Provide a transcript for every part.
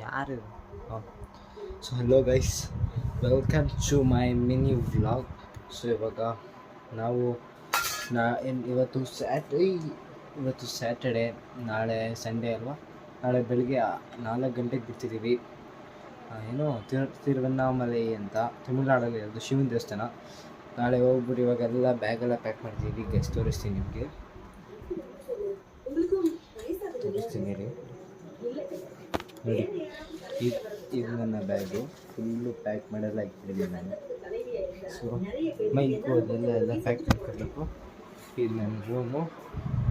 ಯಾರು so hello guys, welcome to my mini vlog. So ಇವಾಗ ನಾವು ಇವತ್ತು ಸ್ಯಾಟರ್ಡೆ, ನಾಳೆ ಸಂಡೇ ಅಲ್ವಾ. ನಾಳೆ ಬೆಳಿಗ್ಗೆ 4 ಗಂಟೆಗೆ ಬಿಡ್ತಿದ್ದೀವಿ. ಏನೋ ತಿರುವಣ್ಣಾಮಲೈ ಅಂತ ತಮಿಳ್ನಾಡಲ್ಲಿ ಅದು ಶಿವನ ದೇವಸ್ಥಾನ. ನಾಳೆ ಹೋಗ್ಬಿಟ್ಟು ಇವಾಗೆಲ್ಲ ಬ್ಯಾಗೆಲ್ಲ ಪ್ಯಾಕ್ ಮಾಡ್ತೀವಿ. ಗೆಸ್ಟ್ ತೋರಿಸ್ತೀನಿ ನಿಮಗೆ, ತೋರಿಸ್ತೀನಿ ರೀ ನೋಡಿ. ಇದು ನನ್ನ ಬ್ಯಾಗು ಫುಲ್ಲು ಪ್ಯಾಕ್ ಮಾಡೋಲ್ಲ ಇಟ್ಬಿಟ್ಟಿದ್ದೀನಿ ನಾನು. ಸೊ ಮೈಕು ಅದೆಲ್ಲ ಪ್ಯಾಕ್ ಮಾಡ್ಕೊಳ್ಬೇಕು. ಇದು ನನ್ನ ರೂಮು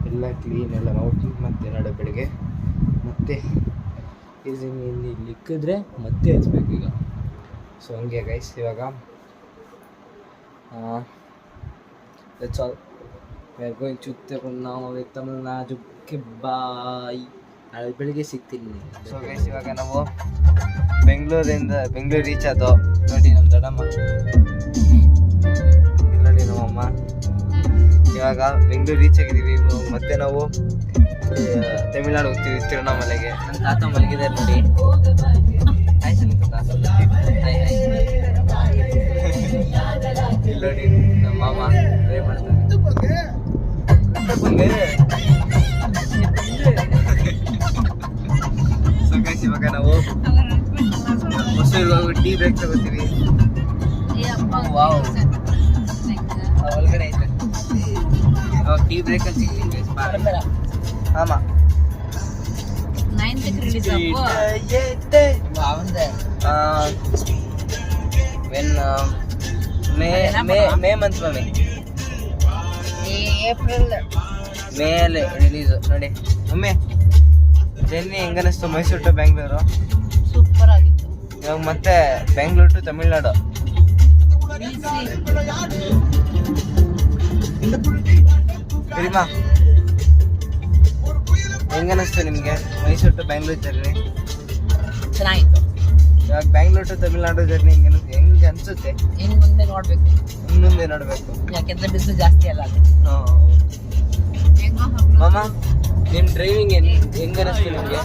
ಎಲ್ಲ ಕ್ಲೀನ್ ಎಲ್ಲ ಮಾಡ್ತೀನಿ. ಮತ್ತು ನಾಳೆ ಬೆಳಗ್ಗೆ ಮತ್ತೆ ಇಲ್ಲಿ ಇಕ್ಕಿದ್ರೆ ಮತ್ತೆ ಹಚ್ಬೇಕು ಈಗ. ಸೊ ಹಂಗೆ ಗೈಸ್, ಇವಾಗ that's all. We are going to Tamil Nadu. Bye, ನಾಳೆ ಬೆಳಿಗ್ಗೆ ಸಿಗ್ತೀನಿ. ಸೊ ಗೈಸ್, ಇವಾಗ ನಾವು ಬೆಂಗಳೂರು ರೀಚ್ ಆದೋ. ನೋಡಿ ನಮ್ಮ ದೊಡ್ಡಮ್ಮ, ನೋಡಿ ನಮ್ಮಮ್ಮ. ಇವಾಗ ಬೆಂಗಳೂರು ರೀಚ್ ಆಗಿದ್ದೀವಿ. ಮತ್ತೆ ನಾವು ತಮಿಳ್ನಾಡು ಹೋಗ್ತೀವಿ, ತಿರುವಣ್ಣಾಮಲೆಗೆ. ನನ್ನ ತಾತ ಮಲಗಿದ್ದಾರೆ ನೋಡಿ. ಆಯ್ತು ತಾತ, ಇಲ್ಲಿ ನೋಡಿ ನಮ್ಮ ಮಾಮ ಟ್ರೈ ಮಾಡ್ತಾರೆ. ಸೊ ಗೈಸ್, ಇವಾಗ ನಾವು ಹೊಸೂರಿಗೆ ಟೀ ಬ್ರೇಕ್ ತಗೋತೀವಿ. ವಾವ್, ಒಳಗಡೆ ಐತೆ. ಇವಾಗ ಟೀ ಬ್ರೇಕಲ್ಲಿ ಸಿಗ್ತೀನಿ ಗೈಸ್. ಆಮ ಮೇ ಮಂತ್ ಮಮ್ಮಿ, ಏಪ್ರಿಲ್ ಮೇಲೆ ರಿಲೀಸು ನೋಡಿ. ಒಮ್ಮೆ ಜರ್ನಿ ಹೆಂಗನಿಸ್ತು? ಮೈಸೂರು ಟು ಬೆಂಗಳೂರು ಸೂಪರ್ ಆಗಿತ್ತು. ಇವಾಗ ಮತ್ತೆ ಬೆಂಗಳೂರು ಟು ತಮಿಳ್ನಾಡು. ಸರಿಮಾ, ಹೆಂಗನಿಸ್ತು ನಿಮಗೆ ಮೈಸೂರು ಟು ಬೆಂಗಳೂರು ಜರ್ನಿ? ಚೆನ್ನಾಗಿತ್ತು. ಇವಾಗ ಬೆಂಗಳೂರು ಟು ತಮಿಳ್ನಾಡು ಜರ್ನಿ ಹೆಂಗೆ ಅನ್ಸುತ್ತೆ? ಇನ್ನು ಮುಂದೆ ನೋಡ್ಬೇಕು, ಯಾಕೆಂದ್ರೆ ಬಿಸಿಲು ಜಾಸ್ತಿ ಅಲ್ಲ ಅಲ್ಲಿ. ಮಾಮ, ನಿಮ್ ಡ್ರೈವಿಂಗ್ ಹೆಂಗನಿಸ್ತು ನಿಮ್ಗೆ?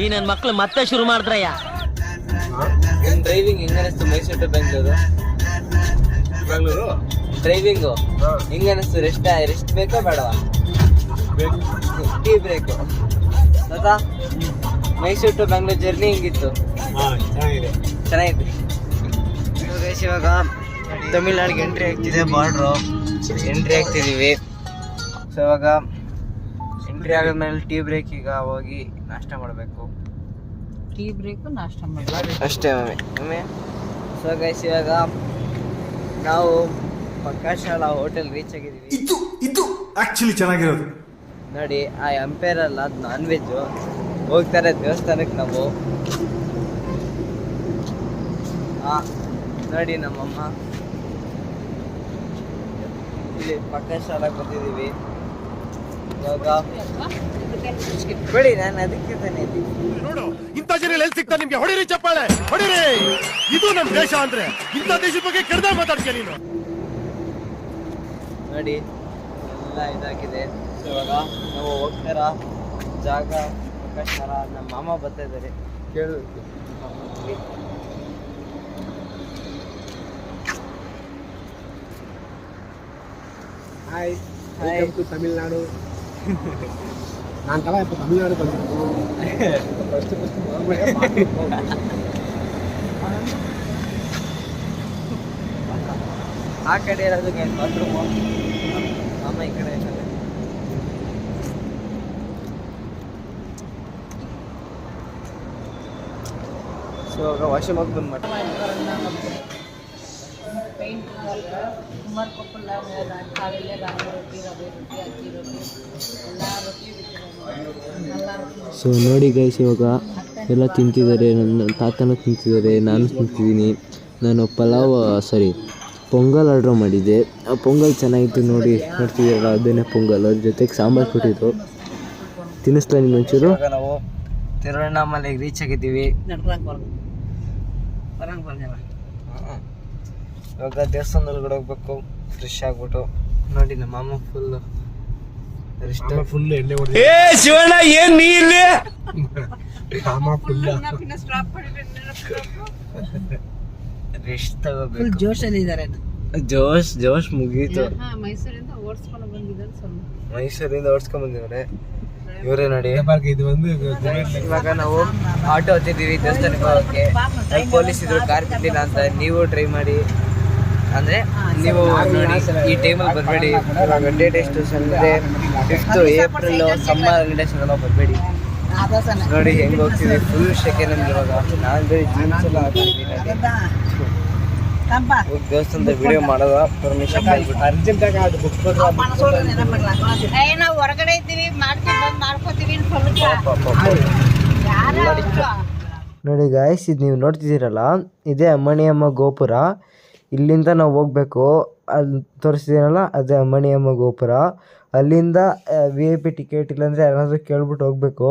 ಈ ನನ್ನ ಮಕ್ಳು ಮತ್ತೆ ಶುರು ಮಾಡಿದ್ರಯ್ಯ. ನಿಮ್ ಡ್ರೈವಿಂಗ್ ಹೆಂಗನಿಸ್ತು ಮೈಸೂರು ಟು ಬೆಂಗಳೂರು ಡ್ರೈವಿಂಗು ಹೆಂಗನಿಸ್ತು? ರೆಸ್ಟ್ ಬೇಕಾ ಬೇಡವಾ? Tea break. ಹೌದಾ? ಮೈಸೂರು ಟು ಬೆಂಗಳೂರು ಜರ್ನಿ ಹೆಂಗಿತ್ತು? ಚೆನ್ನಾಗಿದೆ. ಇವಾಗ ತಮಿಳ್ನಾಡಿಗೆ ಎಂಟ್ರಿ ಆಗ್ತಿದೆ. ಬಾರ್ಡ್ರು ಎಂಟ್ರಿ ಆಗ್ತಿದ್ದೀವಿ. ಸೊ ಇವಾಗ ಎಂಟ್ರಿ ಆಗೋದ್ಮೇಲೆ ಟೀ ಬ್ರೇಕ್. ಈಗ ಹೋಗಿ ನಾಷ್ಟ ಮಾಡಬೇಕು. ಟೀ ಬ್ರೇಕ್, ನಾಷ್ಟ ಮಾಡಬೇಕು ಅಷ್ಟೇ ಮಮ್ಮಿ. ಸೊ ಗೈಸ್, ಇವಾಗ ನಾವು ಪಕ್ಕಾಶಾಲಾ ಹೋಟೆಲ್ ರೀಚ್ ಆಗಿದ್ದೀವಿ. ಇದು ಆಕ್ಚುಲಿ ಚೆನ್ನಾಗಿರೋದು ನೋಡಿ. ಆ ಎಂಪೈರ್ ಅಲ್ಲ, ಅದು ನಾನ್ ವೆಜ್ಜು. ಹೋಗ್ತಾರೆ ದೇವಸ್ಥಾನಕ್ಕೆ ನಾವು. ನೋಡಿ ನಮ್ಮಮ್ಮ ಇಲ್ಲಿ ಪಕ್ಕಾಶಾಲಾಗೆ ಬಂದಿದ್ದೀವಿ. ಇವಾಗ ಬಿಡಿ, ನಾನು ಅದಕ್ಕೆ ತಾನೇ ಇದ್ದೀನಿ. ನೋಡು, ಇಂಥ ಜನ ಎಲ್ಲಿ ಸಿಗ್ತಾರೆ ನಿಮ್ಗೆ? ಹೊಡಿರಿ ಚಪ್ಪಾಳೆ, ಹೊಡಿರಿ. ಇದು ನಮ್ಮ ದೇಶ ಅಂದ್ರೆ ಇಂಥ ದೇಶದ ಬಗ್ಗೆ ಕೆಡ್ದ ಮಾತಾಡ್ತೀಯ ನೀನು. ನೋಡಿ ಎಲ್ಲ ಇದಾಗಿದೆ. ಸೊ ಇವಾಗ ನಾವು ಹೋಗ್ತಾರ ಜಾಗ ಪಕ್ಕಾಶಾಲಾ. ನಮ್ಮ ಮಾಮ ಬರ್ತಾ ಇದ್ದಾರೆ, ಕೇಳಬೇಕು. Hi, welcome to Tamil Nadu. ನಾನು ಕಲ இப்போ ತಮಿಳ್ನಾಡು ಬಂದಿದ್ದು ಫಸ್ಟ್ ಆ ಕಡೆ ಇರೋದು ಬಾತ್ರೂಮ್, ಮಾಮ ಈ ಕಡೆ ಇದ್ದಾರೆ. ಸೊ ಇವಾಗ ವಾಶ್ರೂಮ್ ಬಂದು ಮಾಡಿ ಸೊ ನೋಡಿ ಗೈಸ್, ಇವಾಗ ಎಲ್ಲ ತಿಂತಿದ್ದಾರೆ. ನನ್ನ ತಾತನೂ ತಿಂತಿದ್ದಾರೆ, ನಾನು ತಿಂತಿದ್ದೀನಿ. ನಾನು ಪೊಂಗಲ್ ಆರ್ಡ್ರ್ ಮಾಡಿದ್ದೆ. ಆ ಪೊಂಗಲ್ ಚೆನ್ನಾಗಿತ್ತು ನೋಡಿ. ನೋಡ್ತಿದ್ದೀರಲ್ಲ, ಅದನ್ನೇ ಪೊಂಗಲ್. ಅದ್ರ ಜೊತೆಗೆ ಸಾಂಬಾರು ಕೊಟ್ಟಿದ್ದು. ತಿನ್ನಿಸ್ತಾ ನಿಮ್ಗೆ ಒಂಚೂರು. ನಾವು ತಿರುವಣ್ಣಾಮಲೆಗೆ ರೀಚ್ ಆಗಿದ್ದೀವಿ. ಇವಾಗ ದೇವಸ್ಥಾನದೊಳಗಡೆ ಹೋಗ್ಬೇಕು, ಫ್ರೆಶ್ ಆಗ್ಬಿಟ್ಟು. ನೋಡಿ ನಮ್ಮ ಮಾಮ ಫುಲ್ಲು ಫುಲ್ ಎಣ್ಣೆ ಹೊಡೆದು ಶಿವಣ್ಣ ಏನ್ ನೀ ಇಲ್ಲಿ ರೆಸ್ಟ್ ತಗೋಬೇಕು. ಜೋಶಲ್ಲಿ ಇದಾರೆ. ಜೋಶ್ ಮುಗೀತು. ಮೈಸೂರಿಂದ ಓಡಿಸ್ಕೊಂಡು ಬಂದಿದ್ದಾರೆ ಸ್ವಲ್ಪ. ಮೈಸೂರಿಂದ ಓಡಿಸ್ಕೊಂಡ್ ಬಂದಿವ್ರೆ ಇವರೇ ನೋಡಿ. ಇದು ಒಂದು ಇವಾಗ ನಾವು ಆಟೋ ಹತ್ತಿದ್ದೀವಿ ದೇವಸ್ಥಾನಕ್ಕೆ ಹೋಗೋಕ್ಕೆ. ಪೊಲೀಸ್ ಇದ್ರು ಕಾರ್ ಬಿಟ್ಟಿಲ್ಲ ಅಂತ. ನೀವು ಟ್ರೈ ಮಾಡಿ ಅಂದ್ರೆ ನೀವು ನೋಡಿ ಈ ಟೈಮಲ್ಲಿ ಬರಬೇಡಿ. ಇವಾಗ ಡೇಟ್ ಎಷ್ಟು Sunday 5th April summer holidays ಎಲ್ಲ ಬರಬೇಡಿ. ನೋಡಿ ಹೆಂಗ್ ಹೋಗ್ತಿದೆ ಫುಲ್ ಶೆಕೆ ನಮ್ಗೆ ಇವಾಗ. ನಾನು ಬೇರೆ ಜೀನ್ಸ್ ಎಲ್ಲ ಹಾಕಿದ್ದೀನಿ. ದೇವಸ್ಥಾನದ ವಿಡಿಯೋ ಮಾಡೋದ ಪರ್ಮಿಷನ್ ಅರ್ಜೆಂಟ್ ಆಗಿ ಅದು ಬುಕ್ ನಾವು ಹೊರಗಡೆ ಇದ್ದೀವಿ ಮಾಡ್ಕೋತೀವಿ. ನೋಡಿ ಗಾಯ್ಸ್, ಇದು ನೀವು ನೋಡ್ತಿದ್ದೀರಲ್ಲ ಇದೇ ಅಮ್ಮಣಿಯಮ್ಮ ಗೋಪುರ. ಇಲ್ಲಿಂದ ನಾವು ಹೋಗ್ಬೇಕು. ಅಲ್ಲಿ ತೋರಿಸ್ತೀನಲ್ಲ ಅದೇ ಅಮ್ಮಣಿಯಮ್ಮ ಗೋಪುರ. ಅಲ್ಲಿಂದ VIP ಟಿಕೆಟ್ ಇಲ್ಲಾಂದರೆ ಯಾರಾದರೂ ಕೇಳ್ಬಿಟ್ಟು ಹೋಗ್ಬೇಕು.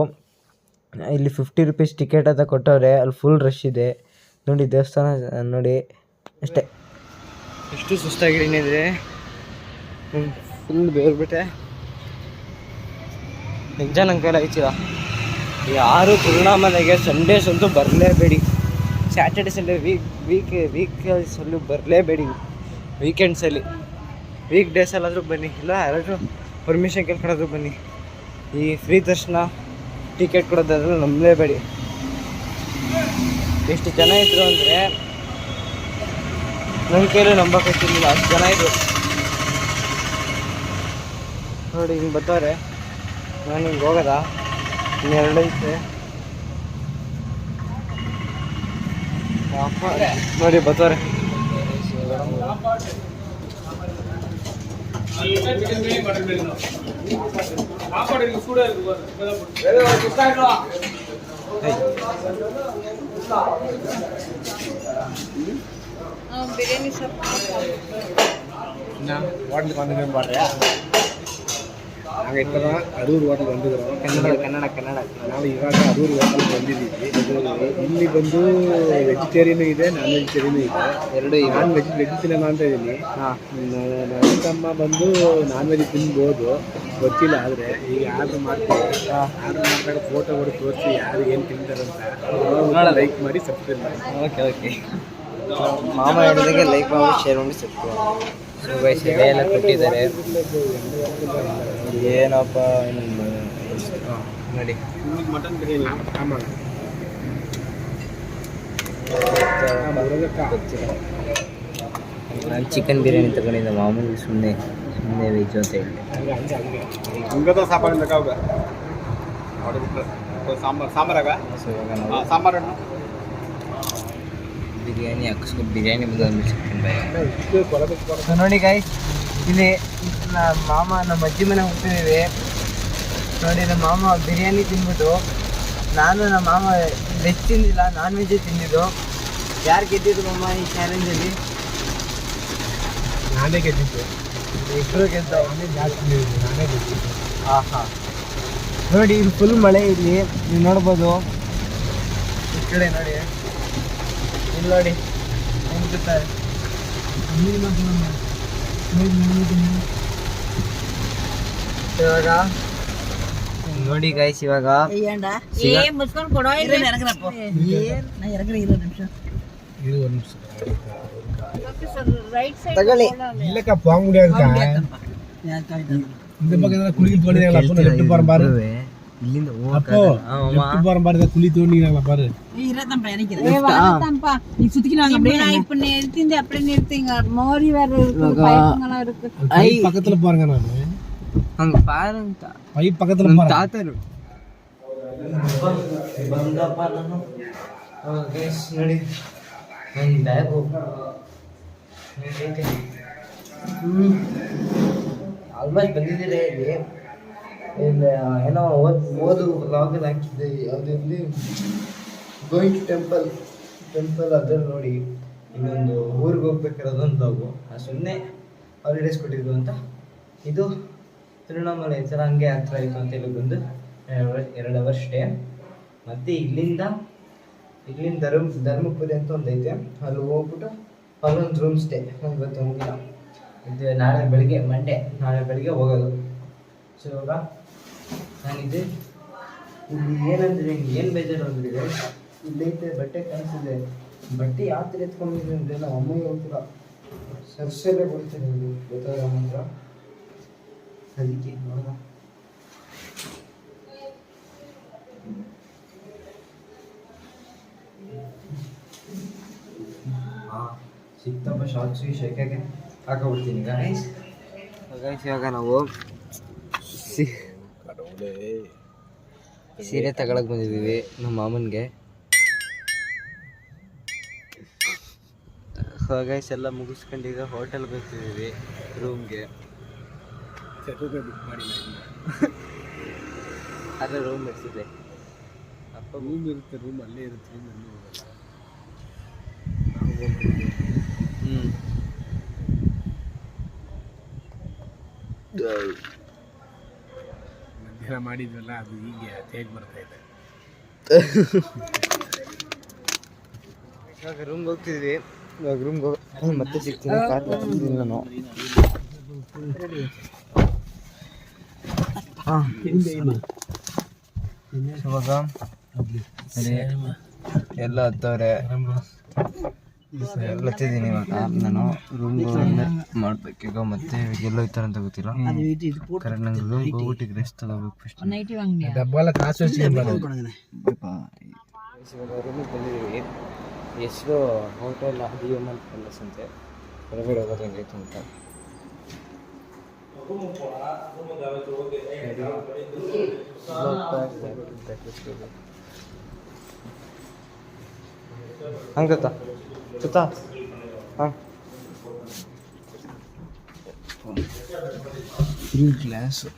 ಇಲ್ಲಿ 50 ರೂಪೀಸ್ ಟಿಕೆಟ್ ಅಂತ ಕೊಟ್ಟವ್ರೆ. ಅಲ್ಲಿ ಫುಲ್ ರಶ್ ಇದೆ ನೋಡಿ. ದೇವಸ್ಥಾನ ನೋಡಿ ಅಷ್ಟೇ. ಎಷ್ಟು ಸುಸ್ತಾಗಿದ್ದೀನಿ ಅಂದರೆ ಫುಲ್ ಬೇರ್ಬಿಟ್ಟೆ. ನಿಜ ನಂಗೆ ಕೈಲಿ ಆಯ್ತಿಲ್ಲ. ಯಾರು ಪೂರ್ಣಾಮನೆಗೆ ಸಂಡೇಸ್ ಅಂತೂ ಬರಲೇಬೇಡಿ. ಸ್ಯಾಟರ್ಡೆ ಸಂಡೇ ವೀಕಲ್ಲಿ ಬರಲೇಬೇಡಿ. ವೀಕೆಂಡ್ಸಲ್ಲಿ ವೀಕ್ ಡೇಸಲ್ಲಾದರೂ ಬನ್ನಿ, ಇಲ್ಲ ಯಾರಾದರೂ ಪರ್ಮಿಷನ್ ಕೇಳ್ಕೊಳೋದ್ರು ಬನ್ನಿ. ಈ ಫ್ರೀ ದರ್ಶನ ಟಿಕೆಟ್ ಕೊಡೋದಾದ್ರೂ ನಂಬಲೇಬೇಡಿ. ಎಷ್ಟು ಜನ ಇದ್ರು ಅಂದರೆ ನನ್ನ ಕೈಲೂ ನಂಬಕ್ಕಾಗ್ತಿರ್ಲಿಲ್ಲ, ಅಷ್ಟು ಜನ ಇದ್ರು ನೋಡಿ. ಹಿಂಗೆ ಬರ್ತಾರೆ. ನಾನು ಹಿಂಗೆ ಹೋಗೋದ ಇನ್ನೆರಡು ಐತೆ ನೋಡಿ ಬರ್ತಾರೆ. ಬಿರಿಯಾನಿ ಸ್ವಲ್ಪ ಹೋಟ್ಲಿಗೆ ಬಂದಿದ್ದೇನೆ ಮಾಡ್ರಿ. ನಾವೀಗ ಅರೂರು ಹೋಟೆಲ್ ಬಂದಿದ್ರು. ಕನ್ನಡ ನಾವು ಇವಾಗ ಅರೂರು ಹೋಟೆಲ್ ಬಂದಿದ್ದೀವಿ. ಇಲ್ಲಿ ಬಂದು ವೆಜಿಟೇರಿಯನ್ ಇದೆ, ನಾನ್ ವೆಜಿಟೇರಿಯನ್ ಇದೆ. ಎರಡು ನಾನ್ ವೆಜ್ ತಿನ್ನೋಣ ಅಂತ ಇದ್ದೀನಿ. ನನ್ನ ತಮ್ಮ ಬಂದು ನಾನ್ ವೆಜ್ ತಿನ್ಬೋದು, ಗೊತ್ತಿಲ್ಲ. ಆದರೆ ಈಗ ಆರ್ಡ್ರ್ ಮಾಡ್ತೀವಿ. ಆರ್ಡ್ರ್ ಮಾಡಿದಾಗ ಫೋಟೋ ಹೊಡೆದು ತೋರಿಸಿ ಯಾರು ಏನು ತಿಂತಾರಂತ ಲೈಕ್ ಮಾಡಿ ಸಬ್ಸ್ಕ್ರೈಬ್ ಮಾಡಿ. ಓಕೆ ಮಾಮ ಹೇಳಿದಾಗೆ ಲೈಕ್ ಮಾಡಿ ಶೇರ್ ಮಾಡಿ ಸಬ್ಸ್ಕ್ರೈಬ್ ಮಾಡಿ. ಸೊ ಗೈಸ್ ಎಲ್ಲ ಕೊಟ್ಟಿದ್ದಾರೆ. ಏನಪ್ಪ ನೋಡಿ ಮಟನ್ ಬಿರಿಯಾನಿ ನಾನು ಚಿಕನ್ ಬಿರಿಯಾನಿ ತಗೊಂಡಿದ್ದೆ. ಮಾಮೂಲಿ ಸುಮ್ಮನೆ ವೆಜ್ ಅಂತ ಹೇಳಿ ಹಂಗದ ಸಾಪಾಡಿಂದ ಕಾವಾಗ ಸಾಂಬಾರಾಗ ಸಾಂಬಾರು ಬಿರಿಯಾನಿ ಹಾಕಿಸ್ಕೊಂಡು ಬಿರಿಯಾನಿ ಬಂದು ಚಿಕನ್ ಬಾಯ್ ನೋಡಿ ಗಾಯ್ಸ್. ಇಲ್ಲಿ ನಮ್ಮ ಅಜ್ಜಿ ಮನೆ ಹೋಗ್ತಿದ್ದೀವಿ ನೋಡಿ. ನಮ್ಮ ಮಾಮ ಬಿರಿಯಾನಿ ತಿಂದ್ಬಿಟ್ಟು, ನಾನು ನಮ್ಮ ಮಾಮ ವೆಜ್ ತಿಂದಿಲ್ಲ, ನಾನ್ ವೆಜ್ಜೇ ತಿಂದಿದ್ದು. ಯಾರು ಗೆದ್ದಿದ್ದು ಮಾಮ ಈ ಚಾಲೆಂಜಲ್ಲಿ? ನಾನೇ ಗೆದ್ದಿದ್ದು. ಇಬ್ಬರು ಗೆದ್ದ. ಜಾಸ್ತಿ ನಾನೇ ಗೆದ್ದಿದ್ದು. ಹಾಂ ನೋಡಿ ಇಲ್ಲಿ ಫುಲ್ ಮಳೆ. ಇಲ್ಲಿ ನೀವು ನೋಡ್ಬೋದು. ಈ ಕಡೆ ನೋಡಿ, ಇಲ್ಲಿ ನೋಡಿ ಹೆಂಗಿರ್ತಾರೆ. ಇವಾಗ ನೋಡಿ ಗೈಸ್, ಇವಾಗ ಮುಚ್ಕೊಂಡು ಕೊಡೋ ರೈಟ್ ಸೈಡ್ ತಗೊಳ್ಳಿ. ಲೆಫ್ಟ್ ಬರಬಾರ್ದ ಕುಳಿ ತೋಣಿರಲ್ಲ ಬಾரு. இப்ப நிறுத்திந்து அப்படியே நிறுத்திங்க. மோரி வேற இருக்கு, பைப்புங்களா இருக்கு. பக்கத்துல பாருங்க. நான் ಹಂಗೆ ಪಾರಂತ ಪೈಪ್ ಪಕ್ಕத்துல ಪಾರು. ತಾತರು ಬಂದಪ್ಪ ನಾನು. ಗೈಸ್ ನೋಡಿ ನನ್ನ ಬ್ಯಾಗು ಆಲ್ಮೋಸ್ಟ್ ಬಂದಿದ್ದೀರಿ. ಇಲ್ಲಿ ಏನೋ ಓದು ಲಾಗಲ್ಲಿ ಹಾಕಿದ್ದೆ. ಯಾವುದಿರಲಿ ಗೋಯಿಂಗ್ ಟು ಟೆಂಪಲ್ ಅದ್ರಲ್ಲಿ ನೋಡಿ ಇನ್ನೊಂದು ಊರಿಗೆ ಹೋಗ್ಬೇಕಿರೋದೊಂದು ಲಾಗು. ಸುಮ್ಮನೆ ಹಾಲಿಡೇಸ್ ಕೊಟ್ಟಿದ್ದು ಅಂತ. ಇದು ತಿರುವಣ್ಣಾಮಲೈ ಸಲ ಹಂಗೆ ಹತ್ರ ಆಯಿತು ಅಂತೇಳಿ ಬಂದು 2 ಅವರ್ ಸ್ಟೇ. ಮತ್ತು ಇಲ್ಲಿಂದ ಧರ್ಮಪುರಿ ಅಂತ ಒಂದು ಐತೆ, ಅಲ್ಲಿ ಹೋಗ್ಬಿಟ್ಟು ಅಲ್ಲೊಂದು ರೂಮ್ ಸ್ಟೇ. ಇವತ್ತು ಹೋಗಿಲ್ಲ, ಇದು ನಾಳೆ ಬೆಳಿಗ್ಗೆ ಹೋಗೋದು. ಸೊ ಇವಾಗ ನಾನಿದೆ ಇಲ್ಲಿ ಏನಂದರೆ ಏನು ಬೇಜಾರು ಅಂದಿದೆ, ಇಲ್ಲೈತೆ ಬಟ್ಟೆ ಕಾಣಿಸಿದೆ. ಬಟ್ಟೆ ಯಾವ ಥರ ಎತ್ಕೊಂಡಿದೆ ಅಂದರೆ ನಮ್ಮ ಅಮ್ಮಗೆ ಗೊತ್ತಿಲ್ಲ, ಸರ್ಸಲ್ಲೇ ಕೊಡ್ತೇನೆ ಇದು ಗೊತ್ತಾಗ ಮಾತ್ರ. ಅದಕ್ಕೆ ನೋಡ ಹಾಂ ಸಿಕ್ತಪ್ಪ ಶಾರ್ಟ್ಸು ಶೇಖಾಗೆ ಹಾಕೊಬಿಡ್ತೀನಿ ಗೈಸ್. ಇವಾಗ ನಾವು ಸೀರೆ ತಗೊಳಕ್ ಬಂದಿದ್ದೀವಿ ನಮ್ಮ ಮಾಮನಿಗೆ. ಗೈಸ್ ಎಲ್ಲ ಮುಗಿಸ್ಕೊಂಡು ಈಗ ಹೋಟೆಲ್ಗೆ ಹೋಗ್ತಿದ್ದೀವಿ ರೂಮ್ಗೆ. ಬುಕ್ ಮಾಡಿ ಅದೇ ರೂಮ್ ಇರ್ತಿದೆ, ಅಪ್ಪ ರೂಮ್ ಇರುತ್ತೆ, ರೂಮ್ ಅಲ್ಲೇ ಇರುತ್ತೆ, ರೂಮ್ ಅಲ್ಲೇ ಹೋಗಲ್ಲ. ಮಧ್ಯಾಹ್ನ ಮಾಡಿದ್ವಲ್ಲ ಅದು ಹೀಗೆ ತೇಜ್ ಬರ್ತಾ ಇದೆ. ಇವಾಗ ರೂಮ್ಗೆ ಹೋಗ್ತಿದ್ವಿ. ಇವಾಗ ರೂಮ್ಗೆ ಹೋಗಿ ಮತ್ತೆ ಸಿಗ್ತೀನಿ. ನಾನು ಇವಾಗ ಎಲ್ಲ ಹತ್ತವ್ರೆ ಎಲ್ಲತ್ತಿದ್ದೀನಿ. ಇವಾಗ ನಾನು ರೂಮ್ಗೆ ಮಾಡ್ಬೇಕೀಗ. ಮತ್ತೆ ಎಲ್ಲ ಹೋಗ್ತಾರೆ ಅಂತ ಗೊತ್ತಿಲ್ಲ. ಕರೆಕ್ಟ್ ನಂಗೆ ರೂಮ್ಗೆ ಹೋಗ್ಬಿಟ್ಟು ರೆಸ್ಟ್ ತಗೋಬೇಕು ಫಸ್ಟ್. ಡಬ್ಬಲ್ಲ ಕಾಸು ಇವಾಗ ರೂಮಿಗೆ ಬಂದಿದ್ದೀವಿ. ಹೆಸರು ಹೋಟೆಲ್ ಹ್ಯೂಮನ್ ಪ್ಯಾಲೇಸ್ ಅಂತೆ. ಹೊರಗಡೆ ಹೋಗೋದು ಹೆಂಗೈತೆ ಅಂತ ಹಂಗೆ ಗೊತ್ತಾ ಗೊತ್ತಾ? ಹಾಂ ಫುಲ್ ಗ್ಲಾಸು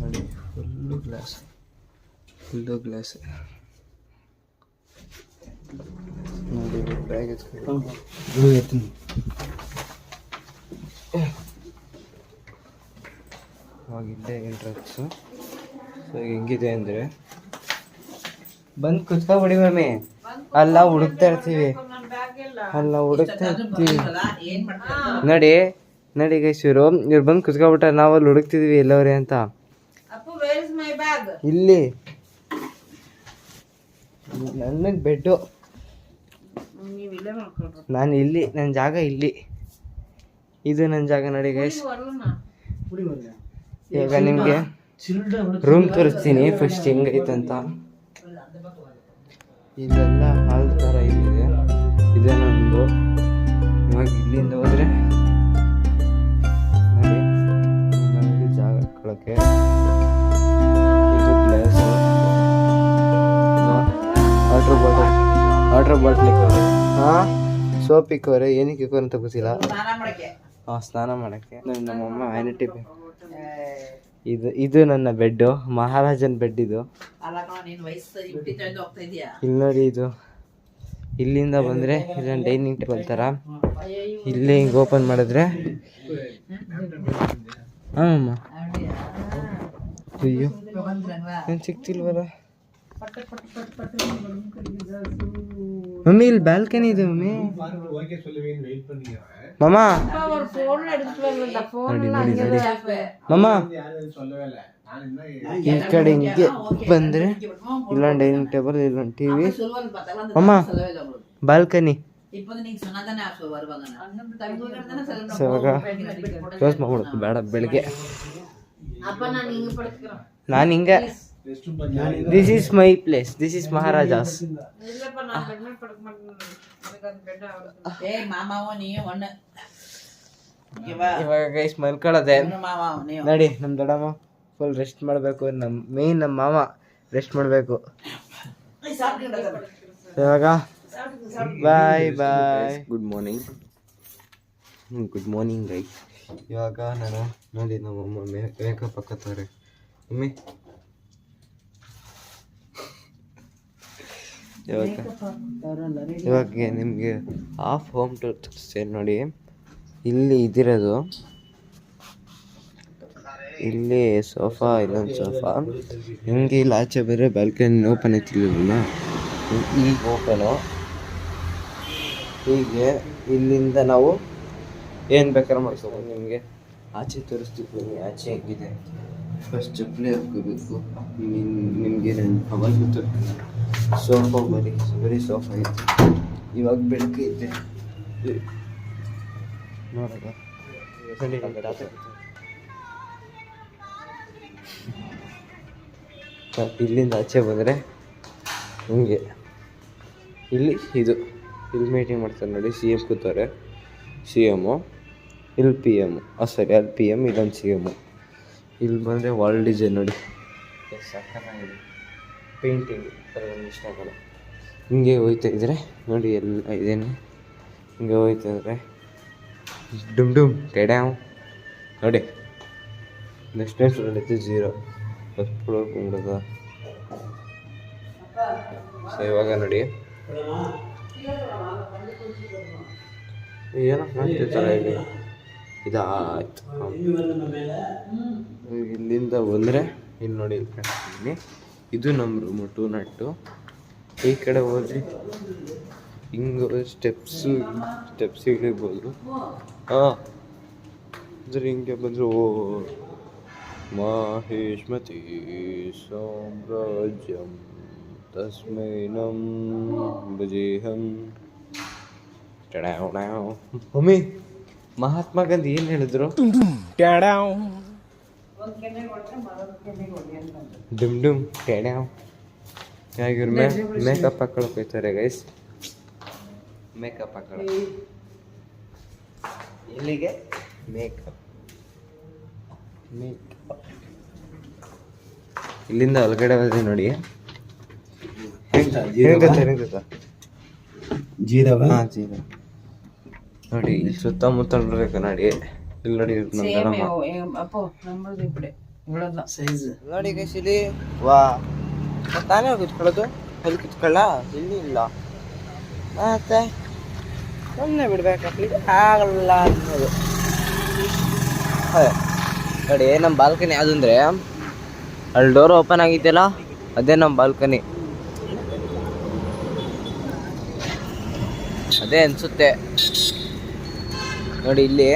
ನೋಡಿ, ಫುಲ್ಲು ಗ್ಲಾಸ್ ನೋಡಿ. ಬ್ಯಾಗ್ ಎತ್ಕೊಂಡು ಅವಾಗಿದ್ದೆ ಎಂಟ್ರೆನ್ಸು. ಸೊ ಹೆಂಗಿದೆ ಅಂದರೆ ಬಂದು ಕುತ್ಕೊಬಿಡಿ ಮಮ್ಮಿ. ಅಲ್ಲ ಹುಡುಕ್ತಾ ಇರ್ತೀವಿ ನೋಡಿ ನೋಡಿ ಗೈಸ್, ಇವ್ರು ಬಂದು ಕುತ್ಕೊಬಿಟ್ಟಾರೆ. ನಾವಲ್ಲಿ ಹುಡುಕ್ತಿದ್ವಿ ಎಲ್ಲವ್ರೆ ಅಂತ. ಇಲ್ಲಿ ನನಗೆ ಬೆಡ್ಡು, ನಾನು ಇಲ್ಲಿ, ನನ್ನ ಜಾಗ ಇಲ್ಲಿ, ಇದು ನನ್ನ ಜಾಗ ನೋಡಿ ಗೈಸ್. ಇವಾಗ ನಿಮಗೆ ರೂಮ್ ತೋರಿಸ್ತೀನಿ ಫಸ್ಟ್ ಹೆಂಗೈತಂತ. ಇದೆಲ್ಲ ಹಾಲ್ ಥರ ಇದೆ. ಇದೆ ನಮ್ಮದು. ಇವಾಗ ಇಲ್ಲಿಂದ ಹೋದರೆ ನೋಡಿ ನಮಗೆ ಜಾಗ ಇಟ್ಕೊಳ್ಳೋಕ್ಕೆ. ಇದು ಗ್ಲಾಸ್, ವಾಟರ್ ಬಾಟ್ಲ್ ಇಕ್ಕವ್ರೆ. ಹಾಂ, ಸೋಪ್ ಇಕ್ಕವ್ರೆ. ಏನಕ್ಕೆ ಇಕ್ಕವ್ರೆ ಅಂತ ಗೊತ್ತಿಲ್ಲ. ಹಾಂ, ಸ್ನಾನ ಮಾಡೋಕ್ಕೆ. ನಮ್ಮಮ್ಮ ವ್ಯಾನಿಟಿ ಬೇಕು. ಇದು ನನ್ನ ಬೆಡ್ಡು, ಮಹಾರಾಜನ್ ಬೆಡ್ ಇದು. ಇಲ್ಲಿ ನೋಡಿ, ಇದು ಇಲ್ಲಿಂದ ಬಂದರೆ ಇದೊಂದು ಡೈನಿಂಗ್ ಟೇಬಲ್ ಥರ. ಇಲ್ಲೇ ಹಿಂಗೆ ಓಪನ್ ಮಾಡಿದ್ರೆ ಹಾಂ ಅಯ್ಯೋ ಏನು ಸಿಗ್ತಿಲ್ವಲ್ಲ ಮಮ್ಮಿ. ಇಲ್ಲಿ ಬ್ಯಾಲ್ಕನಿ ಇದೆ ಮಮ್ಮಿ. ಮಾಮ ನೋಡಿ ನೋಡಿ ನೋಡಿ ಮಾಮ, ಈ ಕಡೆ ಹಿಂಗೆ ಬಂದರೆ ಇಲ್ಲೊಂದು ಡೈನಿಂಗ್ ಟೇಬಲ್, ಇಲ್ಲೊಂದು ಟಿವಿ. ಮಾಮ ಬಾಲ್ಕನಿ. ಇವಾಗ ಕ್ಲೋಸ್ ಮಾಡ್ಬಿಡ್ತು, ಬೇಡ ಬೆಳಿಗ್ಗೆ. ನಾನು ಹಿಂಗೆ, this is my place, this is Maharajas. ಇವಾಗ ಗೈಸ್ ಮಲ್ಕೊಳ್ಳೋದೆ ನೋಡಿ. ನಮ್ಮ ದೊಡ್ಡಮ್ಮ ಫುಲ್ ರೆಸ್ಟ್ ಮಾಡಬೇಕು. ನಮ್ಮ ಮಾಮ ರೆಸ್ಟ್ ಮಾಡಬೇಕು. ಇವಾಗ bye bye. Good morning guys. ಇವಾಗ ನಾನು ನೋಡಿ ನಮ್ಮಮ್ಮ ಮೇಕಪ್ ಹಾಕತ್ತಾರೆ. ಮಮ್ಮಿ ಇವಾಗ ನಿಮಗೆ ಹಾಫ್ ಹೋಮ್ ಟೂರ್ ತೋರಿಸ್ತೇನೆ ನೋಡಿ. ಇಲ್ಲಿ ಇದಿರೋದು, ಇಲ್ಲಿ ಸೋಫಾ, ಇಲ್ಲೊಂದು ಸೋಫಾ. ಹಿಂಗೆ ಇಲ್ಲಿ ಆಚೆ ಬೇರೆ ಬಾಲ್ಕನಿ ಓಪನ್ ಐತಿಲ್ಲ, ಈಗ ಓಪನು. ಹೀಗೆ ಇಲ್ಲಿಂದ ನಾವು ಏನು ಬೇಕಾದ್ರೆ ಮಾಡ್ಕೋಬೋದು. ನಿಮಗೆ ಆಚೆ ತೋರಿಸ್ತೀವಿ ಬನ್ನಿ, ಆಚೆ ಹೆಂಗಿದೆ. ಫಸ್ಟ್ ಚಪ್ಪಲಿ ಹಾಕೋಬೇಕು. ನಿಮಗೆ ಅವಾಗ ಗೊತ್ತಿರ್ತದೆ. ಸೋಫಾ ಬರೀ ಸೋಫಾ ಐತೆ. ಇವಾಗ ಬೆಳಕೈತೆ ನೋಡೋದ. ಇಲ್ಲಿಂದ ಆಚೆ ಬಂದರೆ ಹಿಂಗೆ ಇಲ್ಲಿ ಇಲ್ಲಿ ಮೀಟಿಂಗ್ ಮಾಡ್ತಾರೆ ನೋಡಿ. ಸಿ ಎಮ್ ಕೂತಾರೆ, ಸಿ ಎಮ್ಮು ಇಲ್ಲಿ ಪಿ ಎಮ್ಮು, ಸರಿ ಅಲ್ಲಿ ಪಿ ಎಮ್ ಇಲ್ಲೊಂದು ಸಿ ಎಮ್ಮು. ಇಲ್ಲಿ ಬಂದರೆ ವಾಲ್ ಡಿಸೈನ್ ನೋಡಿ, ಸಕ್ಕತ್ತಾಗಿದೆ. ಪೇಂಟಿಂಗ್ ಇಷ್ಟ ಆಗಲ್ಲ. ಹಿಂಗೆ ಹೋಯ್ತಾ ಇದ್ರೆ ನೋಡಿ ಎಲ್ಲ ಇದೇನು ಹಿಂಗೆ ಹೋಯ್ತಾ ಇದ್ರೆ ಡುಮ್ ಕೆಡ್ಯಾವ್ ನೋಡಿ. ನೆಕ್ಸ್ಟ್ ಫ್ಲೋರ್ 0, ಫಸ್ಟ್ ಫ್ಲೋರ್ ಕುಂಬಿಡೋದ. ಸೊ ಇವಾಗ ನೋಡಿ ಏನೋ ಕಾಣ್ತಿತ್ತಲ್ಲ ಇಲ್ಲಿ, ಇದಾಯ್ತು. ಇಲ್ಲಿಂದ ಬಂದರೆ ಇಲ್ಲಿ ನೋಡಿ, ಇಲ್ಲಿ ಕಾಣಿಸ್ತೀನಿ. ಇದು ನಮ್ಮ ರೂಮು 202. ಈ ಕಡೆ ಹೋದ್ರೆ ಹಿಂಗೆ ಸ್ಟೆಪ್ಸ್ ಇಳಿಬೋದು. ಅಂದರೆ ಹಿಂಗೆ ಬಂದರೆ ಮಾಹೇಶ್ಮತಿ ಸಾಮ್ರಾಜ್ಯಂ ತಸ್ಮೈ ನಂ ಭಜೇಹಂ. ಮಮ್ಮಿ, ಮಹಾತ್ಮ ಗಾಂಧಿ ಏನು ಹೇಳಿದ್ರು? ಡುಮ್ ಟೆಡ್ಯಾವ್. ಇವ್ರು ಮೇಕಪ್ ಹಾಕೊಳಕ್ ಹೋಯ್ತಾರೆ ಗೈಸ್. ಮೇಕಪ್ ಹಾಕೊಳ್ಳ ಎಲ್ಲಿಗೆ? ಮೇಕಪ್ ಇಲ್ಲಿಂದ ಒಳಗಡೆ ಹೋದ್ರೆ ನೋಡಿ ಜೀರವ ನೋಡಿ. ಇಲ್ಲಿ ಸುತ್ತಮುತ್ತ ನೋಡ್ಬೇಕು ನೋಡಿ. ಇಲ್ಲಿ ನೋಡಿ ನೋಡಿ ಗೈಸ್, ಇಲ್ಲಿ ವಾ ತಾನೇ ಕುತ್ಕೊಳ್ಳೋದು. ಅಲ್ಲಿ ಕುತ್ಕೊಳ್ಳ, ಇಲ್ಲಿ ಇಲ್ಲ. ಮತ್ತೆ ಸುಮ್ಮನೆ ಬಿಡ್ಬೇಕಪ್ಪ, ಆಗಲ್ಲ ಅನ್ನೋದು. ನೋಡಿ ನಮ್ಮ ಬಾಲ್ಕನಿ ಯಾವುದು ಅಂದರೆ, ಅಲ್ಲಿ ಡೋರ್ ಓಪನ್ ಆಗಿದೆಯಲ್ಲ ಅದೇ ನಮ್ಮ ಬಾಲ್ಕನಿ. ಅದೇ ಅನಿಸುತ್ತೆ ನೋಡಿ. ಇಲ್ಲಿ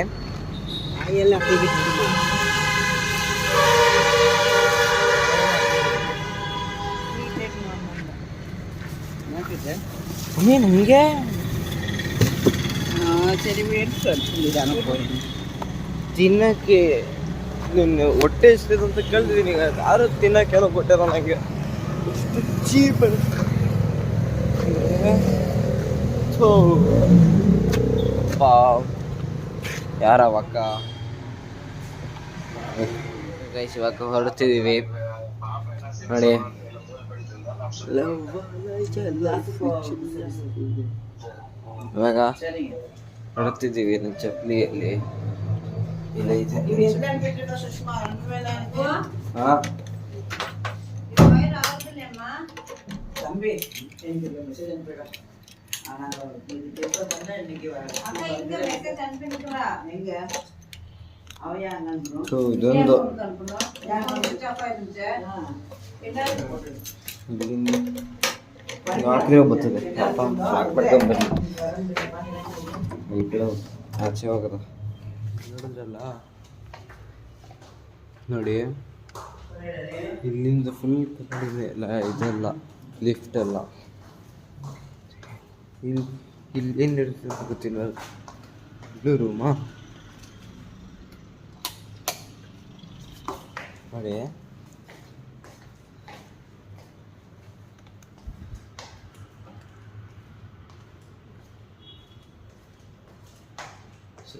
ನಮಗೆ ತಿನ್ನಕ್ಕೆ ಹೊಟ್ಟೆ ಎಷ್ಟಿದೆ ಅಂತ ಕೇಳ್ತಿದ್ದೀನಿ. ಯಾರು ತಿನ್ನಕ್ಕೆಲ್ಲ ಕೊಟ್ಟಿರೋ ನನಗೆ ಎಷ್ಟು ಚೀಪ್ ಯಾರವಕ್ಕ. ಗೈಸ್ ಇವಾಗ ಹೊರಡ್ತಿದ್ದೀವಿ ನೋಡಿ. ಇವಾಗ ಹೊರಡ್ತಿದ್ದೀವಿ ನನ್ನ ಚಪ್ಪಲಿಯಲ್ಲಿ. ಇದೊಂದು ಬರ್ತದೆ ಆಚೆ ಹೋಗದ ನೋಡಿದ್ರಲ್ಲ ನೋಡಿ. ಇಲ್ಲಿಂದ ಫುಲ್ ಕಡೆ ಎಲ್ಲ ಇದೆಲ್ಲ ಲಿಫ್ಟ್ ಎಲ್ಲ. ಇಲ್ಲಿ ಏನಿರುತ್ತೆ ಗೊತ್ತಿಲ್ಲ. ಇದು ರೂಮಾ ನೋಡಿ.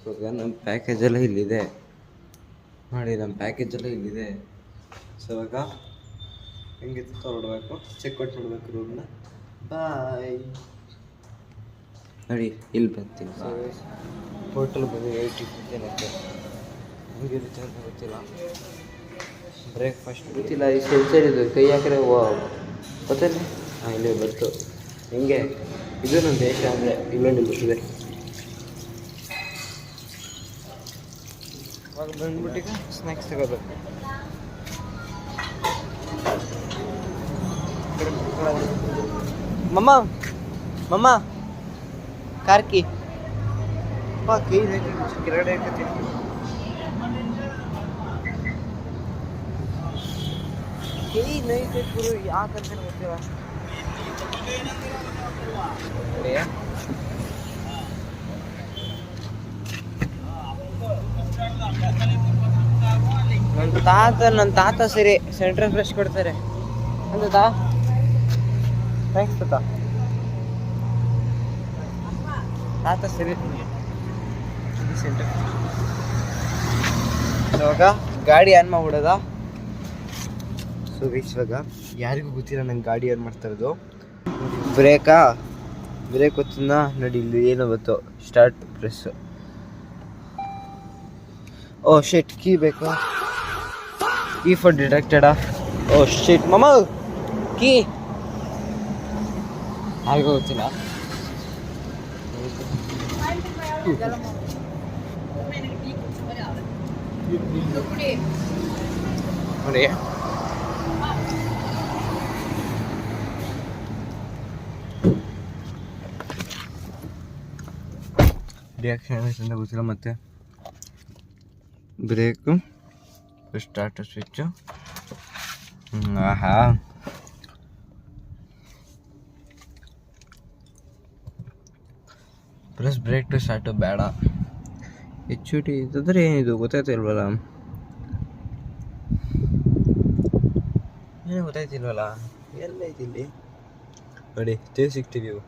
ಇವಾಗ ನಮ್ಮ ಪ್ಯಾಕೇಜೆಲ್ಲ ಇಲ್ಲಿದೆ ನೋಡಿ. ನಮ್ಮ ಪ್ಯಾಕೇಜೆಲ್ಲ ಇಲ್ಲಿದೆ. ಸೊ ಇವಾಗ ಹೆಂಗಿತ್ತು ಹೊರಡಬೇಕು, ಚೆಕ್ಔಟ್ ಮಾಡಬೇಕು ರೂಮ್ನ. ಬಾಯ್ ನೋಡಿ. ಇಲ್ಲಿ ಬರ್ತೀನಿ ಹೋಟೆಲ್ ಬಂದು 80 ಜನಕ್ಕೆ ಹೆಂಗಿರುತ್ತೆ ಅಂತ ಗೊತ್ತಿಲ್ಲ. ಬ್ರೇಕ್ಫಾಸ್ಟ್ ಗೊತ್ತಿಲ್ಲ. ಈ ಸೆನ್ಸರ್ ಕೈ ಹಾಕಿದ್ರೆ ಗೊತ್ತಿಲ್ಲ. ಇಲ್ಲಿ ಬರ್ತು ಹೆಂಗೆ. ಇದು ನಮ್ಮ ದೇಶ ಅಂದರೆ ಇಲ್ಲೊಂದು ಗೊತ್ತಿದೆ. ಇವಾಗ ಬಂದ್ಬಿಟ್ಟಿಗ ಸ್ನ್ಯಾಕ್ಸ್ ತಗೋಬೇಕು. ಮಮ್ಮ ಕಾರ್ಕಿ ಕೈ ಕೆಳಗಡೆ ಇರ್ಕತ್ತೀನಿ. ಕೈ ನೈತೆ ಗುರು, ಯಾಕಂತ ಗೊತ್ತಿಲ್ಲ. ನನ್ನ ತಾತ ಸರಿ ಸೆಂಟ್ರಲ್ ಫ್ರೆಶ್ ಕೊಡ್ತಾರೆ ಅಂತ ಥ್ಯಾಂಕ್ಸ್ ತಾತ ಸರಿ. ಸೆಂಟ್ರಲ್ ಇವಾಗ ಗಾಡಿ ಆನ್ ಮಾಡ್ಬಿಡೋದ. ಸೊ ಇವಾಗ ಯಾರಿಗೂ ಗೊತ್ತಿಲ್ಲ ನಂಗೆ ಗಾಡಿ ಆನ್ ಮಾಡ್ತಾ ಇರೋದು. ಬ್ರೇಕ್ ಗೊತ್ತಿಲ್ಲ ನೋಡಿ, ಇಲ್ಲಿ ಏನೋ ಗೊತ್ತು, start press. Oh shit, key ಬೇಕಾ? ಕೀ ಫಾರ್ ಡಿಟೆಕ್ಟೆಡಾ? ಓ ಶಿಟ್ ಮಮ್ಮ, ಕೀ ಯಾರಿಗೂ ಗೊತ್ತಿಲ್ಲ. ನೋಡಿ ರಿಯಾಕ್ಷನ್ ಅಂತ ಗೊತ್ತಿಲ್ಲ. ಮತ್ತೆ ಬ್ರೇಕು, ಸ್ಟಾರ್ಟರ್ ಸ್ವಿಚ್ಚು. ಆಹಾ, ಪ್ಲಸ್ ಬ್ರೇಕ್ ಟು ಸ್ಟಾರ್ಟು ಬೇಡ. HUT ಇದ್ದರೆ ಏನಿದು ಗೊತ್ತಾಯ್ತಿಲ್ವಲ್ಲ, ಏನು ಗೊತ್ತಾಯ್ತಿಲ್ವಲ್ಲ, ಎಲ್ಲ ಐತಿ ಇಲ್ಲಿ ನೋಡಿ. 360 ವ್ಯೂ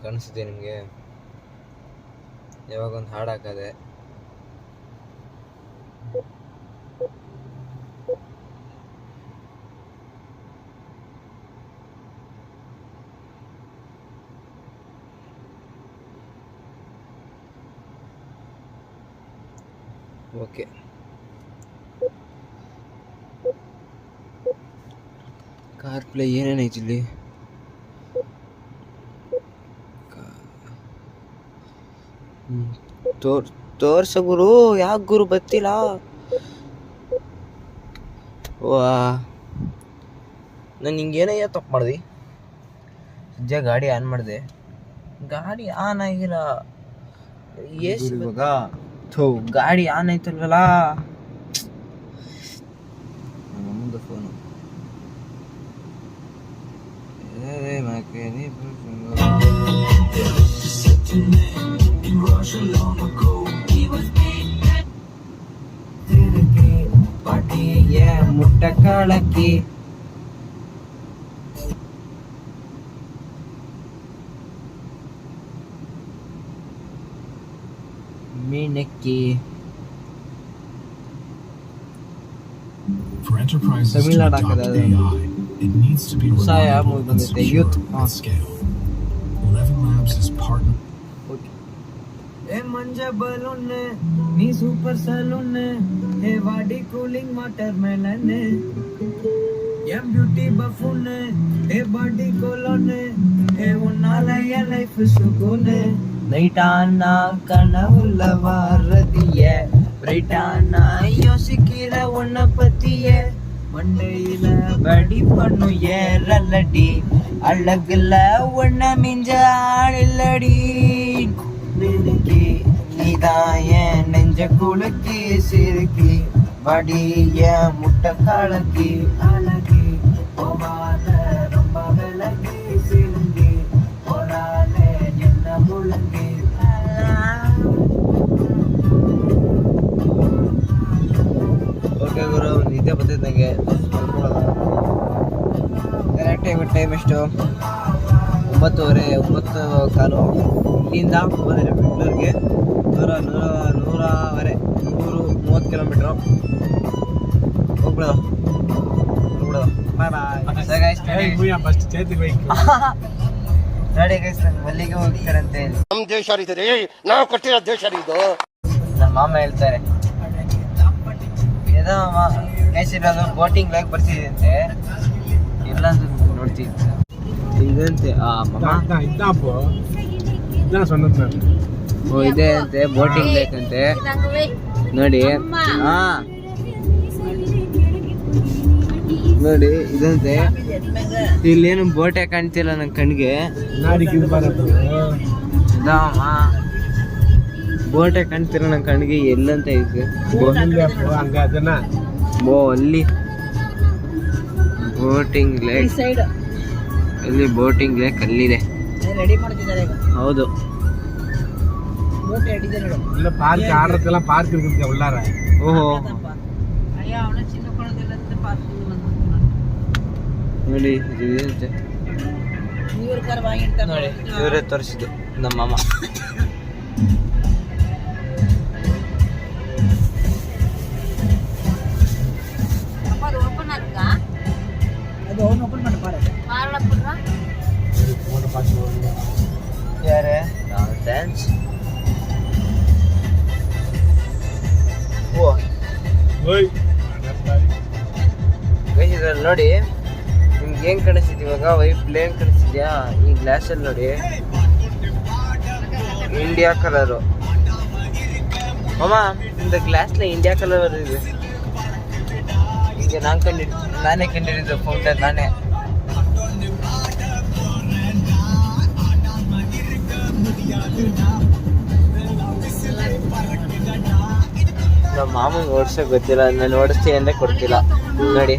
ಕಾಣಿಸುತ್ತೆ ನಿಮಗೆ. ಯಾವಾಗ ಒಂದು ಹಾಡು ಹಾಕದೆ ಓಕೆ. ಕಾರ್ ಪ್ಲೇ ಏನೇನೈತಿ ಇಲ್ಲಿ? ತೋರ್ಸ ಗುರು, ಯಾಕೆ ಗುರು ಬತ್ತಿಲ್ಲ? ವಾ, ನಾನು ಹಿಂಗೇನಯ್ಯ ತಪ್ಪು ಮಾಡಿದೆ. ಸದ್ಯ ಗಾಡಿ ಆನ್ ಮಾಡಿದೆ, ಗಾಡಿ ಆನ್ ಆಗಿಲ್ಲ. ಇವಾಗ ಗಾಡಿ ಆನ್ ಆಯ್ತಲ್ವಲ್ಲ. ನಮ್ಮದು ಫೋನು ಮುಟ್ಟ ಕಾಳಕ್ಕಿ ಮೀನಕ್ಕಿ. ತಮಿಳ್ನಾಡು ಹಾಕದ ಸಾಯ ಮೂವಿ ಬಂದೈತೆ, ಯೂತ್. ए मंजा बलून नी सुपर सलून हे वाडी कूलिंग वाटरमेलन एम ब्यूटी बफून हे बॉडी कोलोन हे उन्नालय लाइफ सुकून नैटाना कनवुल्ल वारदिय ब्ரைட்டானா யோசிக்கிற உன்னை பத்திய மண்டையில வடி பண்ணு ஏறலடி அழகுல உன்னை மிஞ்ச ஆளில்லடி நினைக்கி நீதான் என் நெஞ்ச குலுக்கி சிறுக்கி வடிய முட்டை காலக்கி அழகி போவாத ரொம்ப விலகி சிலுங்கி போராலே என்ன முழுங்கி. ಓಕೆ ಗುರು, ನಿದ್ದೆ ಬರ್ತೈತೆ ನನಗೆ. ಕರೆಕ್ಟ್ ಟೈಮ್ ಎಷ್ಟು? 9:15 9:15. ಇಲ್ಲಿಂದ ಹೋದರೆ ಬೆಂಗಳೂರಿಗೆ 130 ಕಿಲೋಮೀಟ್ರು ಹೋಗ್ಬಿಡೋದು. ಬಾಯ್ ಬಾಯ್. ನೋಡಿ ಗೈಸ್, ನಾನು ಮಲ್ಲಿಗೆ ಹೋಗ್ತಾರಂತೆ. ನಮ್ಮ ದೇಶ ರೀ, ನಾವು ಕಟ್ಟಿರೋ ದೇಶ ಇದು. ನನ್ನ ಮಾಮ ಹೇಳ್ತಾರೆ ಏನೋ ನೇಚರ್ ಬೋಟಿಂಗ್ ಲಾಗ್ ಬರ್ತಿದಂತೆ, ಎಲ್ಲಂದ್ರೂ ನೋಡ್ತಿದ್ದೆ ಇದಂತೆ. ಓ ಇದೆ ಅಂತೆ, ಬೋಟಿಂಗ್ ಲೇಕ್ ಅಂತೆ ನೋಡಿ. ಹಾ ನೋಡಿ ಇದಂತೆ. ಇಲ್ಲೇನು ಬೋಟೆ ಕಾಣ್ತಿಲ್ಲ ನನ್ನ ಕಣ್ಣಿಗೆ. ಬೋಟೆ ಕಾಣ್ತಿರ ನನ್ನ ಕಣ್ಣಿಗೆ ಎಲ್ಲಂತ ಇದೆ ಹಂಗ ಅದನ್ನ ಅಲ್ಲಿ ಬೋಟಿಂಗ್ ಈ ಲೇಕ್, ಸೈಡ್ ಅಲ್ಲಿ ಬೋಟಿಂಗ್ ಲೇಕ್ ಅಲ್ಲಿದೆ. ರೆಡಿ ಮಾಡ್ತಿದ್ದಾರೆ ಈಗ. ಹೌದು, ಬೋಟ್ ಹಿಡಿದಾರೆ ನೋಡು. ಇಲ್ಲ ಪಾರ್ಕ್ ಆಡ್ರಕ್ಕೆಲ್ಲ ಪಾರ್ಕ್ ಇರ್ತದೆ ಉಳ್ಳಾರ. ಓಹೋ ಅಯ್ಯೋ ಅವನ ಚಿನ್ನ ಕೊಡೋದಿಲ್ಲ ಅಂತ ಪಾರ್ಕಿಂಗ್ ನೋಡಿ ಇದಿದೆ ನೀವ್ರ ಕಾರ್ ಬಾಗಿಡ್ತಾರೆ ನೋಡಿ. ಇವರೇ ತೋರಿಸಿದ್ದು ನಮ್ಮಮ್ಮ. ಅದು ಅವನು ಓಪನ್ ಮಾಡಿ ಯಾರೇ ಡ್ಯಾನ್ಸ್. ಓ ಇದ್ರಲ್ಲಿ ನೋಡಿ ನಿಮ್ಗೆ ಹೆಂಗ್ ಕಾಣಿಸ್ತಿದ್ ಇವಾಗ ವೈಟ್ ಪ್ಲೇನ್ ಕಾಣಿಸ್ತಿದ್ಯಾ? ಈ ಗ್ಲಾಸಲ್ಲಿ ನೋಡಿ ಇಂಡಿಯಾ ಕಲರು. ಅಮ್ಮ இந்த ಗ್ಲಾಸ್ல ಇಂಡಿಯಾ ಕಲರ್ ಇದೆ. ಈಗ ನಾನೇ ಕಂಡಿದ್ದು ಫೌಂಡರ್ ನಾನೇ. ನಮ್ಮ ಮಾಮಂಗೆ ಓಡಿಸೋಕೆ ಗೊತ್ತಿಲ್ಲ, ನಾನು ಓಡಿಸ್ತೀನಿ ಅಂದ್ರೆ ಕೊಡ್ತಿಲ್ಲ. ನೋಡಿ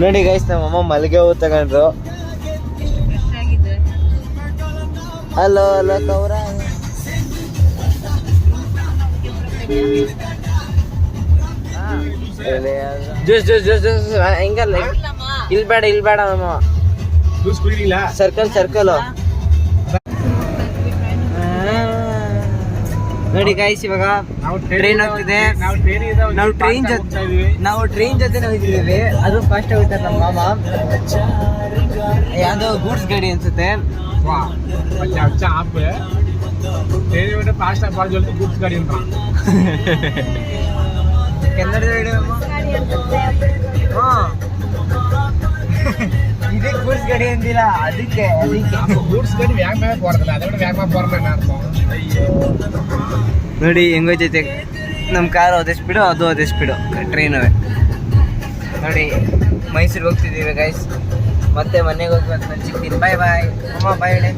ನೋಡಿ ಗೈಸ್, ನಮ್ಮಮ್ಮ ಮಲ್ಲಿಗೆ ಹೂ ತಗೊಂಡ್ರು. ಹಲೋ ಹಲೋ ಕೌರ. ಜ್ಯೂಸ್ ಜ್ಯೂಸ್ ಜ್ಯೂಸ್ ಜ್ಯೂಸ್ ಹಿಂಗಲ್ಲ, ಇಲ್ಲಿ ಬೇಡ ಮಾಮ. ಸರ್ಕಲ್ ನೋಡಿ ಗೈಸ್, ಇವಾಗ ಟ್ರೈನ್ ಹೋಗ್ತಿದೆ. ನಾವು ಟ್ರೈನ್ ಜೊತೆ ಹೋಗಿದ್ದೀವಿ. ಅದು ಫಾಸ್ಟ್ ಹೋಗ್ತಾರೆ ನಮ್ಮ ಮಾಮ. ಯಾವ್ದೋ ಗೂಡ್ಸ್ ಗಾಡಿ ಅನ್ಸುತ್ತೆ. ಕನ್ನಡ ಇದೇ ಗೂಡ್ಸ್ ಗಾಡಿ ಅಂದಿಲ್ಲ, ಅದಕ್ಕೆ ಗೂಡ್ಸ್ ಗಾಡಿ ವ್ಯಾಗ ಬರೋದಿಲ್ಲ, ಅದೊಂದು ವ್ಯಾಗ ಬರೋಣ ಅರ್ಥ. ನೋಡಿ ಹೆಂಗೋ ಜೊತೆ ನಮ್ಮ ಕಾರು ಅದೇ ಸ್ಪೀಡು, ಅದು ಅದೇ ಸ್ಪೀಡು, ಟ್ರೈನವೇ. ನೋಡಿ ಮೈಸೂರಿಗೆ ಹೋಗ್ತಿದ್ದೀವಿ ಗೈಸ್. ಮತ್ತೆ ಮನೆಗೆ ಹೋಗಿ ಅಂತ ಸಿಗ್ತೀನಿ. ಬಾಯ್ ಬಾಯ್ ಅಮ್ಮ, ಬಾಯ್ ಹೇಳಿ.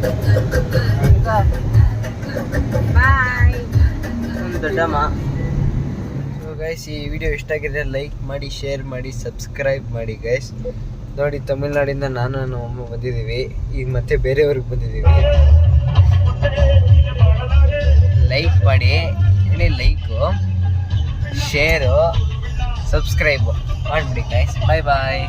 ಬಾಯ್ ದೊಡ್ಡಮ್ಮ. ಸೊ ಗೈಸ್, ಈ ವಿಡಿಯೋ ಇಷ್ಟ ಆಗಿದ್ರೆ ಲೈಕ್ ಮಾಡಿ, ಶೇರ್ ಮಾಡಿ, ಸಬ್ಸ್ಕ್ರೈಬ್ ಮಾಡಿ ಗೈಸ್. ನೋಡಿ ತಮಿಳ್ನಾಡಿಂದ ನಾನು ನಮ್ಮ ಅಮ್ಮ ಬಂದಿದ್ದೀವಿ. ಈಗ ಮತ್ತೆ ಬೇರೆಯವ್ರಿಗೆ ಬಂದಿದ್ದೀವಿ. ಲೈಕ್ ಮಾಡಿ ಹೇಳಿ, ಲೈಕು ಶೇರು ಸಬ್ಸ್ಕ್ರೈಬ್ ಮಾಡಿಬಿಡಿ ಗೈಸ್. ಬಾಯ್ ಬಾಯ್.